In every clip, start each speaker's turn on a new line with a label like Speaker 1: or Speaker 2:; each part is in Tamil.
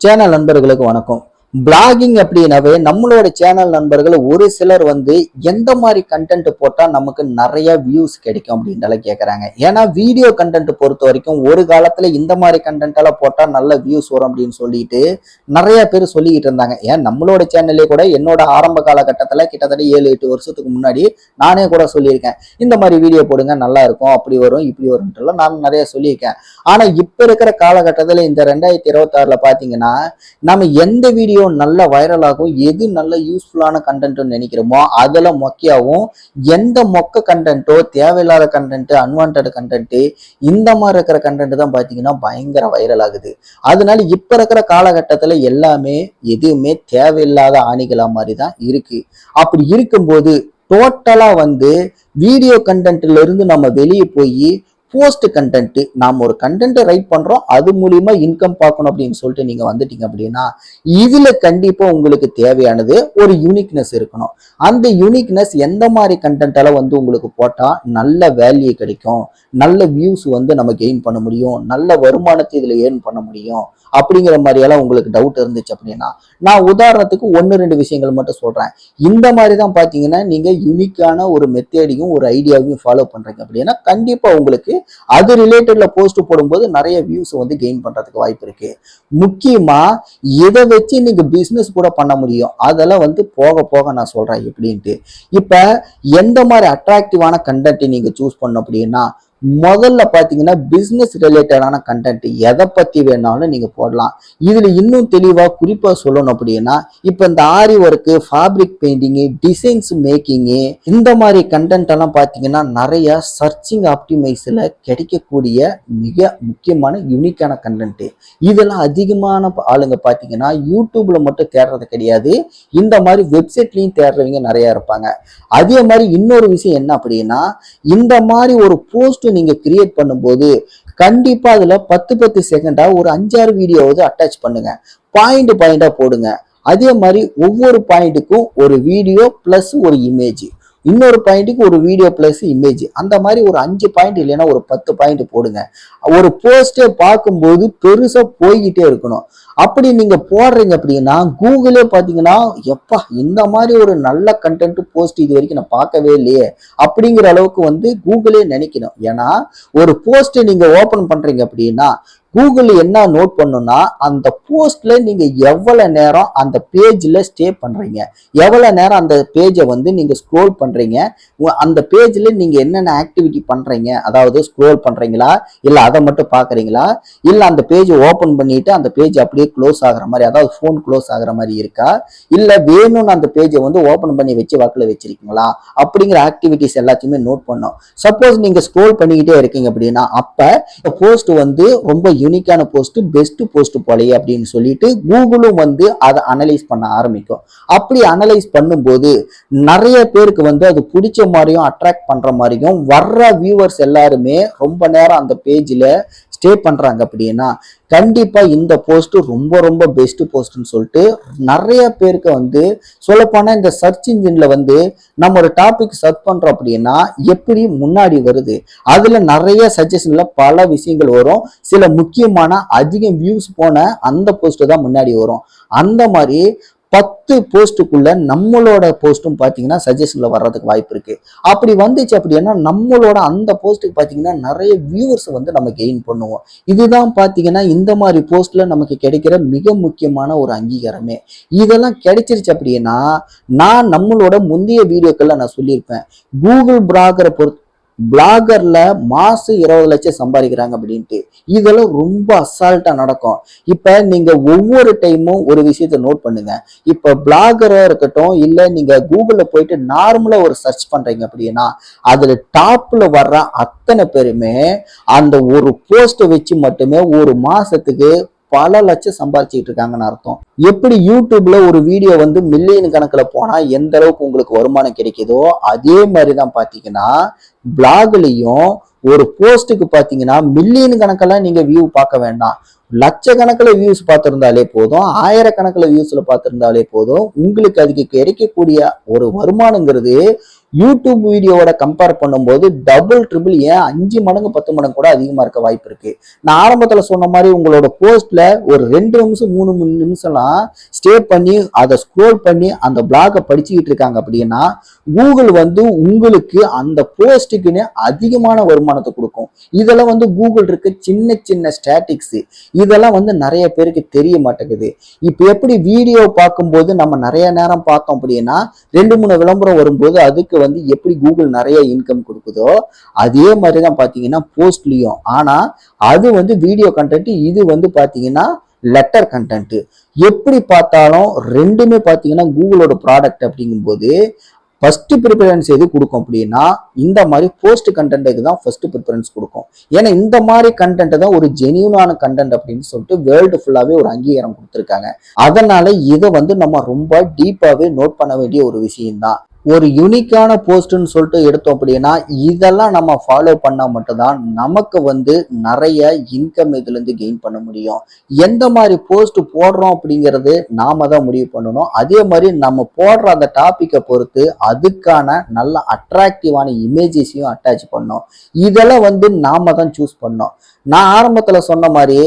Speaker 1: சேனல் நண்பர்களுக்கு வணக்கம். பிளாகிங் அப்படின்னாவே நம்மளோட சேனல் நண்பர்கள் ஒரு சிலர் எந்த மாதிரி கண்டென்ட் போட்டா நமக்கு நிறைய வியூஸ் கிடைக்கும் அப்படின்ட்டு கேட்கறாங்க. ஏன்னா வீடியோ கண்டென்ட் பொறுத்த வரைக்கும் ஒரு காலத்துல இந்த மாதிரி கண்டென்ட் எல்லாம் போட்டா நல்ல வியூஸ் வரும் அப்படின்னு சொல்லிட்டு நிறைய பேர் சொல்லிக்கிட்டு இருந்தாங்க. ஏன் நம்மளோட சேனல்லே கூட என்னோட ஆரம்ப காலகட்டத்துல கிட்டத்தட்ட 7-8 வருஷத்துக்கு முன்னாடி நானே கூட சொல்லியிருக்கேன், இந்த மாதிரி வீடியோ போடுங்க நல்லா இருக்கும், அப்படி வரும் இப்படி வரும்ட்டு நான் நிறைய சொல்லியிருக்கேன். ஆனா இப்ப இருக்கிற காலகட்டத்துல இந்த 2026ல பாத்தீங்கன்னா நம்ம எந்த வீடியோ நல்ல வைரல் ஆகும், எது நல்ல யூஸ்ஃபுல்லான கண்டென்ட் நினைக்கிறோமோ அதெல்லாம் மொக்கையாவும், எந்த மொக்க கண்டென்ட்டோ தேவையில்லாத கண்டென்ட் அன்வான்ட் கண்டென்ட் இந்த மாதிரி இருக்கிற கண்டென்ட் தான் பாத்தீங்கன்னா பயங்கர வைரல் ஆகுது. அதனால இப்ப இருக்கிற காலகட்டத்துல எல்லாமே எதுவுமே தேவையில்லாத ஆணிகளா மாதிரி தான் இருக்கு. அப்படி இருக்கும்போது டோட்டலா வீடியோ கண்டென்ட்ல இருந்து நம்ம வெளியே போய் போஸ்ட் கண்டென்ட், நாம ஒரு கண்டென்ட் ரைட் பண்றோம், அது மூலியமா இன்கம் பார்க்கணும் அப்படின்னு சொல்லிட்டு நீங்க வந்துட்டீங்க அப்படின்னா இதுல கண்டிப்பா உங்களுக்கு தேவையானது ஒரு யூனிக்னஸ் இருக்கணும். அந்த யூனிக்னஸ் எந்த மாதிரி கண்டென்ட் எல்லாம் உங்களுக்கு போட்டா நல்ல வேல்யூ கிடைக்கும், நல்ல வியூஸ் நம்ம கெயின் பண்ண முடியும், நல்ல வருமானத்தை இதுல ஏர்ன் பண்ண முடியும் அப்படிங்கிற மாதிரி எல்லாம் உங்களுக்கு டவுட் இருந்துச்சு அப்படின்னா நான் உதாரணத்துக்கு 1-2 விஷயங்கள் மட்டும் சொல்றேன். இந்த மாதிரி தான் பாத்தீங்கன்னா நீங்க யூனிக்கான ஒரு மெத்தேடையும் ஒரு ஐடியாவையும் ஃபாலோ பண்றீங்க அப்படின்னா கண்டிப்பா உங்களுக்கு அது ரிலேட்டட்ல போஸ்ட் போடும்போது நிறைய வியூஸ் கெயின் பண்றதுக்கு வாய்ப்பு இருக்கு. முக்கியமா இதை வச்சு நீங்க பிசினஸ் கூட பண்ண முடியும். அதெல்லாம் போக போக நான் சொல்றேன் எப்படின்ட்டு. இப்ப எந்த மாதிரி அட்ராக்டிவான கண்டென்ட் நீங்க சூஸ் பண்ண அப்படின்னா முதல்ல பாத்தீங்கன்னா பிசினஸ் ரிலேட்டடான கண்டென்ட் எதை பத்தி வேணாலும் நீங்க போடலாம். இதுல இன்னும் தெளிவா குறிப்பா சொல்லணும் அப்படின்னா இப்ப இந்த aari work, fabric painting, designs making இந்த மாதிரி கண்டென்ட் எல்லாம் பாத்தீங்கன்னா நிறைய சர்ச்சிங் ஆப்டிமைஸ்ல கிடைக்கக்கூடிய மிக முக்கியமான யூனிக்கான கண்டென்ட். இதெல்லாம் அதிகமான ஆளுங்க பாத்தீங்கன்னா யூடியூப்ல மட்டும் தேடுறது கிடையாது, இந்த மாதிரி வெப்சைட்லயும் தேடுறவங்க நிறைய இருப்பாங்க. அதே மாதிரி இன்னொரு விஷயம் என்ன அப்படின்னா இந்த மாதிரி ஒரு போஸ்ட் நீங்க கிரியேட் பண்ணும்போது கண்டிப்பா அதுல 10 செகண்டா ஒரு 5-6 வீடியோவது அட்டாச் பண்ணுங்க, பாயிண்டா போடுங்க. அதே மாதிரி ஒவ்வொரு பாயிண்ட்டுக்கும் ஒரு வீடியோ பிளஸ் ஒரு இமேஜ், இன்னொரு பாயிண்ட்டுக்கு ஒரு வீடியோ பிளஸ் இமேஜ், அந்த மாதிரி ஒரு 5 பாயிண்ட் இல்லைன்னா ஒரு 10 பாயிண்ட் போடுங்க. ஒரு போஸ்டே பார்க்கும்போது பெருசா போய்கிட்டே இருக்கணும். அப்படி நீங்க போடுறீங்க அப்படின்னா கூகுளே பாத்தீங்கன்னா எப்பா இந்த மாதிரி ஒரு நல்ல கண்டென்ட் போஸ்ட் இது வரைக்கும் நான் பார்க்கவே இல்லையே அப்படிங்கிற அளவுக்கு கூகுளே நினைக்கணும். ஏன்னா ஒரு போஸ்ட் நீங்க ஓபன் பண்றீங்க அப்படின்னா கூகுள் என்ன நோட் பண்ணுன்னா அந்த போஸ்ட்ல நீங்க எவ்வளவு நேரம் அந்த பேஜ்ல ஸ்டே பண்றீங்க, எவ்வளவு நேரம் அந்த பேஜை நீங்க ஸ்க்ரோல் பண்றீங்க, அந்த பேஜ்ல நீங்க என்னென்ன ஆக்டிவிட்டி பண்றீங்க, அதாவது ஸ்க்ரோல் பண்றீங்களா இல்ல அதை மட்டும் பாக்குறீங்களா இல்ல அந்த பேஜ் ஓபன் பண்ணிட்டு அந்த பேஜ் அப்படியே க்ளோஸ் ஆகுற மாதிரி, அதாவது போன் க்ளோஸ் ஆகுற மாதிரி இருக்கா, இல்ல வேணும்னு அந்த பேஜை ஓபன் பண்ணி வச்சு வாக்குல வச்சிருக்கீங்களா அப்படிங்கிற ஆக்டிவிட்டிஸ் எல்லாத்தையுமே நோட் பண்ணும். சப்போஸ் நீங்க ஸ்க்ரோல் பண்ணிக்கிட்டே இருக்கீங்க அப்படின்னா அப்ப போஸ்ட் ரொம்ப யூனிக்கான போஸ்ட், பெஸ்ட் போஸ்ட் போலையே அப்படின்னு சொல்லிட்டு கூகுளும் அதை அனலைஸ் பண்ண ஆரம்பிக்கும். அப்படி அனலைஸ் பண்ணும்போது நிறைய பேருக்கு அது பிடிச்ச மாதிரியும் அட்ராக்ட் பண்ற மாதிரியும் வர்ற வியூவர்ஸ் எல்லாருமே ரொம்ப நேரம் அந்த பேஜ்ல ஸ்டே பண்றாங்க அப்படின்னா கண்டிப்பா இந்த போஸ்ட் ரொம்ப ரொம்ப பெஸ்ட் போஸ்ட்னு சொல்லிட்டு நிறைய பேருக்கு சொல்லப்போனா இந்த சர்ச் இன்ஜின்ல நம்ம ஒரு டாபிக் சர்ச் பண்றோம் அப்படின்னா எப்படி முன்னாடி வருது, அதுல நிறைய சஜஷன்ல பல விஷயங்கள் வரும். சில முக்கியமான அதிக வியூஸ் போன அந்த போஸ்ட் தான் முன்னாடி வரும். அந்த மாதிரி 10 போஸ்ட்டுக்குள்ள நம்மளோட போஸ்டும் பாத்தீங்கன்னா சஜஷன்ல வர்றதுக்கு வாய்ப்பு இருக்கு. அப்படி வந்துச்சு அப்படின்னா நம்மளோட அந்த போஸ்ட்டுக்கு பாத்தீங்கன்னா நிறைய வியூவர்ஸ் நம்ம கெயின் பண்ணுவோம். இதுதான் பாத்தீங்கன்னா இந்த மாதிரி போஸ்ட்ல நமக்கு கிடைக்கிற மிக முக்கியமான ஒரு அங்கீகாரமே. இதெல்லாம் கிடைச்சிருச்சு அப்படின்னா நான் நம்மளோட முந்தைய வீடியோக்கள்ல நான் சொல்லியிருப்பேன், கூகுள் பிளாகர்ல மாசம் 20 லட்சம் சம்பாதிக்கிறாங்க அப்படின்ட்டு. இதெல்லாம் ரொம்ப அசால்ட்டா நடக்கும். இப்ப நீங்க ஒவ்வொரு டைமும் ஒரு விஷயத்த நோட் பண்ணுங்க. இப்ப பிளாகரா இருக்கட்டும் இல்ல நீங்க கூகுள்ல போயிட்டு நார்மலா ஒரு சர்ச் பண்றீங்க அப்படின்னா அதுல டாப்ல வர்ற அத்தனை பேருமே அந்த ஒரு போஸ்ட் வச்சு மட்டுமே ஒரு மாசத்துக்கு பல லட்சம் சம்பாதிச்சுட்டு இருக்காங்கன்னு அர்த்தம். எப்படி யூடியூப்ல ஒரு வீடியோ மில்லியன் கணக்குல போனா எந்த அளவுக்கு உங்களுக்கு வருமானம் கிடைக்குதோ அதே மாதிரிதான் பாத்தீங்கன்னா பிளாக்லயும் ஒரு போஸ்டுக்கு பாத்தீங்கன்னா மில்லியன் கணக்கெல்லாம் நீங்க வியூ பார்க்க வேண்டாம், லட்சக்கணக்கில் வியூஸ் பார்த்திருந்தாலே போதும், ஆயிரக்கணக்கில் வியூஸ்ல பார்த்திருந்தாலே போதும், உங்களுக்கு அதுக்கு கிடைக்கக்கூடிய ஒரு வருமானங்கிறது யூடியூப் வீடியோவோட கம்பேர் பண்ணும்போது டபுள் ட்ரிபிள் ஏன் 5 மடங்கு 10 மடங்கு கூட அதிகமா இருக்க வாய்ப்பு இருக்கு. நான் ஆரம்பத்துல சொன்ன மாதிரி உங்களோட போஸ்ட்ல ஒரு 2 நிமிஷம் 3 நிமிஷம்லாம் ஸ்டே பண்ணி அதை ஸ்க்ரோல் பண்ணி அந்த பிளாகை படிச்சுக்கிட்டு இருக்காங்க அப்படின்னா கூகுள் வந்து உங்களுக்கு அந்த போஸ்ட்டுக்குன்னு அதிகமான வருமானத்தை கொடுக்கும். இதெல்லாம் வந்து கூகுள் இருக்க சின்ன சின்ன ஸ்டாட்டிக்ஸ், இதெல்லாம் வந்து நிறைய பேருக்கு தெரிய மாட்டேங்குது. இப்போ எப்படி வீடியோ பார்க்கும்போது நம்ம நிறைய நேரம் பார்த்தோம் அப்படின்னா 2 3 விளம்பரம் வரும்போது அதுக்கு வந்து எப்படி கூகுள் நிறைய இன்கம் கொடுக்குதோ அதே மாதிரிதான் பாத்தீங்கன்னா போஸ்ட்லயும். ஆனா அது வந்து வீடியோ கண்டென்ட், இது வந்து பாத்தீங்கன்னா லெட்டர் கண்டென்ட். எப்படி பார்த்தாலும் ரெண்டுமே பாத்தீங்கன்னா கூகுளோட ப்ராடக்ட் அப்படிங்கும்போது ஃபர்ஸ்ட் ப்ரிஃபரன்ஸ் எது கொடுக்கும் அப்படின்னா இந்த மாதிரி போஸ்ட் கண்டென்ட்டுக்கு தான் ஃபர்ஸ்ட் ப்ரிஃபரன்ஸ் கொடுக்கும். ஏன்னா இந்த மாதிரி கண்டென்ட் தான் ஒரு ஜெனியூனான கண்டென்ட் அப்படின்னு சொல்லிட்டு வேர்ல்டு ஃபுல்லாவே ஒரு அங்கீகாரம் கொடுத்துருக்காங்க. அதனால இதை வந்து நம்ம ரொம்ப டீப்பாவே நோட் பண்ண வேண்டிய ஒரு விஷயம்தான். ஒரு யூனிக்கான போஸ்ட்னு சொல்லிட்டு எடுத்தோம் அப்படின்னா இதெல்லாம் நம்ம ஃபாலோ பண்ணா மட்டும்தான் நமக்கு வந்து நிறைய இன்கம் இதுல இருந்து கெயின் பண்ண முடியும். எந்த மாதிரி போஸ்ட் போடுறோம் அப்படிங்கிறது நாம தான் முடிவு பண்ணணும். அதே மாதிரி நம்ம போடுற அந்த டாபிக்கை பொறுத்து அதுக்கான நல்ல அட்ராக்டிவான இமேஜஸையும் அட்டாச் பண்ணோம். இதெல்லாம் வந்து நாம தான் சூஸ் பண்ணோம். நான் ஆரம்பத்துல சொன்ன மாதிரி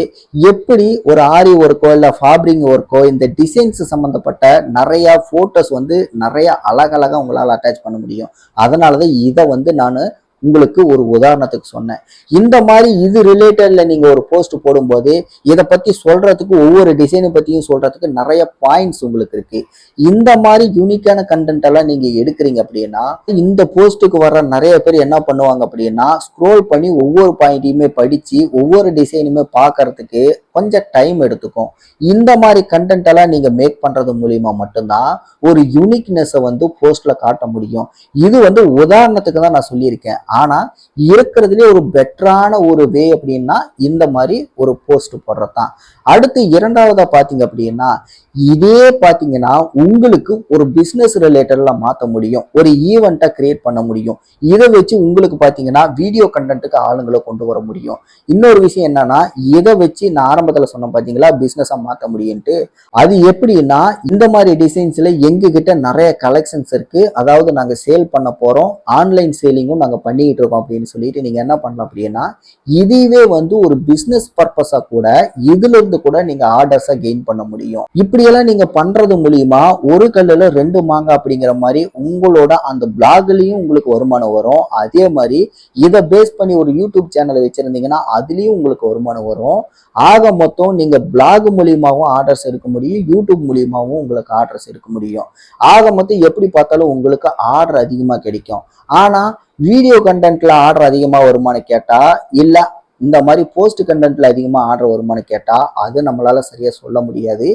Speaker 1: எப்படி ஒரு ஆரி ஒர்க்கோ இல்ல ஃபேப்ரிக் ஒர்க்கோ இந்த டிசைன்ஸ் சம்பந்தப்பட்ட நிறைய போட்டோஸ் வந்து நிறைய அழகழகா உங்களால் அட்டாச் பண்ண முடியும். அதனாலதான் இதை வந்து நான் உங்களுக்கு ஒரு உதாரணத்துக்கு சொன்னேன். இந்த மாதிரி இது ரிலேட்டட்ல நீங்க ஒரு போஸ்ட் போடும்போது இதை பத்தி சொல்றதுக்கு ஒவ்வொரு டிசைனை பத்தியும் சொல்றதுக்கு நிறைய பாயிண்ட்ஸ் உங்களுக்கு இருக்கு. இந்த மாதிரி யூனிக்கான கண்டென்ட் எல்லாம் நீங்க எடுக்கிறீங்க அப்படின்னா இந்த போஸ்ட்டுக்கு வர்ற நிறைய பேர் என்ன பண்ணுவாங்க அப்படின்னா ஸ்க்ரோல் பண்ணி ஒவ்வொரு பாயிண்ட்டையுமே படிச்சு ஒவ்வொரு டிசைனுமே பார்க்கறதுக்கு கொஞ்சம் டைம் எடுத்துக்கும். இந்த மாதிரி கண்டென்ட் எல்லாம் நீங்க மேக் பண்றது மூலியமா மட்டும்தான் ஒரு யூனிக்னஸை வந்து போஸ்ட்ல காட்ட முடியும். இது வந்து உதாரணத்துக்கு தான் நான் சொல்லியிருக்கேன். ஆனா இருக்கிறதுலே ஒரு பெட்டரான ஒரு வே அப்படின்னா இந்த மாதிரி ஒரு போஸ்ட் போடுறதுதான். அடுத்து இரண்டாவதா பாத்தீங்க அப்படின்னா இதே பாத்தீங்கன்னா உங்களுக்கு ஒரு பிசினஸ் ரிலேட்டட்ல மாத்த முடியும். ஒரு ஈவெண்ட்டை கிரியேட் பண்ண முடியும். இதை வச்சு உங்களுக்கு பாத்தீங்கன்னா வீடியோ கண்டென்ட்டுக்கு ஆளுங்களை கொண்டு வர முடியும். இன்னொரு விஷயம் என்னன்னா இதை வச்சு நான் ஆரம்பத்துல சொன்ன பாத்தீங்களா பிசினஸா மாத்த முடியும்ட்டு. அது எப்படின்னா இந்த மாதிரி டிசைன்ஸ்ல எங்க கிட்ட நிறைய கலெக்ஷன்ஸ் இருக்கு. அதாவது நாங்க சேல் பண்ண போறோம், ஆன்லைன் சேலிங்கும் நாங்க பண்ணிக்கிட்டு இருக்கோம் அப்படின்னு சொல்லிட்டு நீங்க என்ன பண்ணலாம் அப்படின்னா இதுவே வந்து ஒரு பிசினஸ் பர்பஸா கூட இதுல இருந்து கூட நீங்க ஆர்டர்ஸா கெயின் பண்ண முடியும். இப்படியெல்லாம் நீங்க பண்றது மூலியமா ஒரு கல்லுல 2 மாங்காய் அப்படிங்கிற மாதிரி உங்களோட அந்த பிளாக்லயும் உங்களுக்கு வருமானம் வரும். அதே மாதிரி இதை பேஸ் பண்ணி ஒரு யூடியூப் சேனலை வச்சிருந்தீங்கன்னா அதுலயும் உங்களுக்கு வருமானம் வரும். ஆக மொத்தம் நீங்க பிளாக் மூலியமாவும் ஆர்டர்ஸ் எடுக்க முடியும், யூடியூப் மூலியமாவும் உங்களுக்கு ஆர்டர்ஸ் எடுக்க முடியும். ஆக மொத்தம் எப்படி பார்த்தாலும் உங்களுக்கு ஆர்டர் அதிகமா கிடைக்கும். ஆனா வீடியோ கண்டென்ட்ல ஆர்டர் அதிகமா வருமானு கேட்டா இல்ல இந்த மாதிரி போஸ்ட் கண்டென்ட்ல அதிகமா ஆர்டர் வருமானு கேட்டா அது நம்மளால சரியா சொல்ல முடியாது.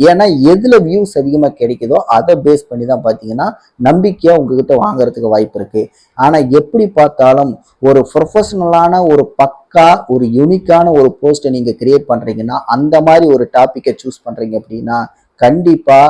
Speaker 1: ஏன்னா எதுல வியூஸ் அதிகமா கிடைக்குதோ அதை பேஸ் பண்ணி தான் பாத்தீங்கன்னா நம்பிக்கையா உங்ககிட்ட வாங்குறதுக்கு வாய்ப்பு இருக்கு. ஆனா எப்படி பார்த்தாலும் ஒரு ப்ரொஃபஷனலான ஒரு பக்கா ஒரு யூனிக்கான ஒரு போஸ்ட்டை நீங்க கிரியேட் பண்றீங்கன்னா அந்த மாதிரி ஒரு டாபிக்கை சூஸ் பண்றீங்க அப்படின்னா கண்டிப்பா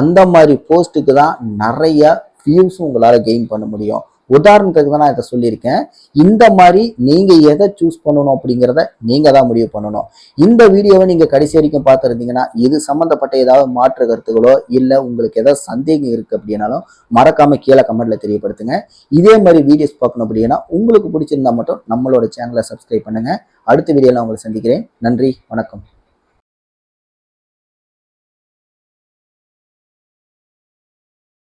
Speaker 1: அந்த மாதிரி போஸ்ட்டுக்கு தான் நிறைய வியூஸும் உங்களால கெயின் பண்ண முடியும். உதாரணத்துக்கு தான் நான் இதை சொல்லியிருக்கேன். இந்த மாதிரி நீங்க எதை சூஸ் பண்ணணும் அப்படிங்கிறத நீங்க தான் முடிவு பண்ணணும். இந்த வீடியோவை நீங்க கடைசி வரைக்கும் பார்த்துருந்தீங்கன்னா இது சம்பந்தப்பட்ட ஏதாவது மாற்று கருத்துகளோ இல்லை உங்களுக்கு ஏதாவது சந்தேகம் இருக்கு அப்படின்னாலும் மறக்காம கீழே கமெண்ட்ல தெரியப்படுத்துங்க. இதே மாதிரி வீடியோஸ் பார்க்கணும் அப்படின்னா உங்களுக்கு பிடிச்சிருந்தா மட்டும் நம்மளோட சேனலை சப்ஸ்கிரைப் பண்ணுங்க. அடுத்த வீடியோல உங்களை சந்திக்கிறேன். நன்றி, வணக்கம்.